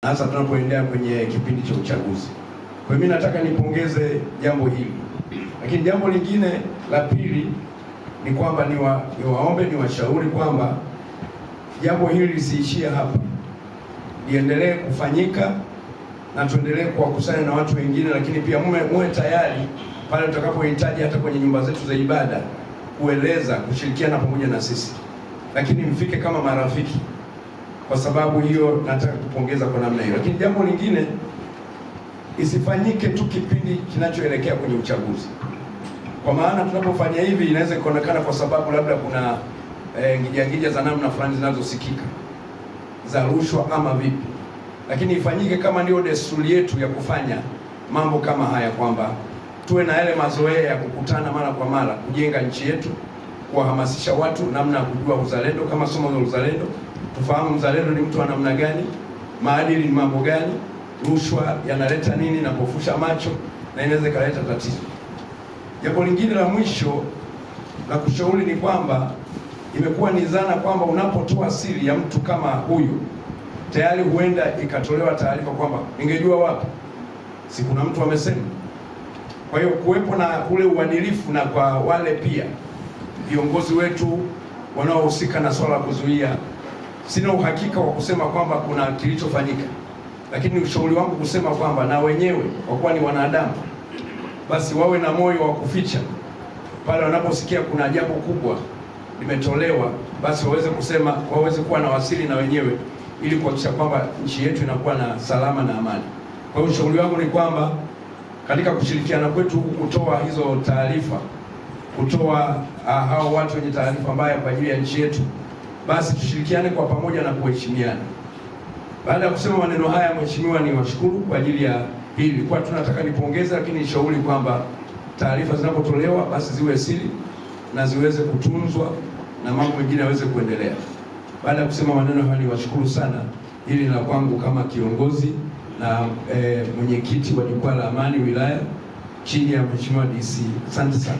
hasa tunapoendea kwenye kipindi cha uchaguzi. Kwa hiyo mimi nataka nipongeze jambo hili. Lakini jambo lingine la pili ni kwamba niwaombe niwashauri kwamba jambo hili lisiishie hapa. Liendelee kufanyika na tuendelee kuwakusanya na watu wengine, lakini pia muwe tayari pale tutakapohitaji hata kwenye nyumba zetu za ibada kueleza, kushirikiana pamoja na sisi. Lakini mfike kama marafiki. Kwa sababu hiyo nataka kupongeza kwa namna hiyo. Lakini jambo lingine, isifanyike tu kipindi kinachoelekea kwenye uchaguzi. Kwa maana tunapofanya hivi inaweza kuonekana kwa sababu labda kuna ngija za namna fulani zinazosikika za rushwa ama vipi. Lakini ifanyike kama ndio desturi yetu ya kufanya mambo kama haya, kwamba tuwe na yale mazoea ya kukutana mara kwa mara, kujenga nchi yetu, kuwahamasisha watu namna ya kujua uzalendo kama somo la uzalendo. Tufahamu mzalendo ni mtu wa namna gani, maadili ni mambo gani, rushwa yanaleta nini na kufusha macho na inaweza kaleta tatizo. Jambo lingine la mwisho la kushauri ni kwamba imekuwa ni dhana kwamba unapotoa siri ya mtu kama huyu tayari huenda ikatolewa taarifa kwamba ningejua wapi, si kuna mtu amesema. Kwa hiyo kuwepo na ule uadilifu, na kwa wale pia viongozi wetu wanaohusika na swala la kuzuia, sina uhakika wa kusema kwamba kuna kilichofanyika, lakini ushauri wangu kusema kwamba na wenyewe kwa kuwa ni wanadamu, basi wawe na moyo wa kuficha pale wanaposikia kuna jambo kubwa limetolewa, basi waweze kusema, waweze kuwa na wasili na wenyewe, ili kuhakikisha kwamba nchi yetu inakuwa na salama na amani. Kwa hiyo ushauri wangu ni kwamba katika kushirikiana kwetu kutoa hizo taarifa, kutoa hao watu wenye taarifa mbaya kwa ajili ya nchi yetu, basi tushirikiane kwa pamoja na kuheshimiana. Baada ya kusema maneno haya, mheshimiwa, ni washukuru kwa ajili ya hili. Kwa tunataka nipongeze, lakini nishauri kwamba taarifa zinapotolewa basi ziwe siri na ziweze kutunzwa na mambo mengine yaweze kuendelea. Baada ya kusema maneno haya, ni washukuru sana. Hili la kwangu kama kiongozi na mwenyekiti wa Jukwaa la Amani wilaya chini ya mheshimiwa DC. Asante sana.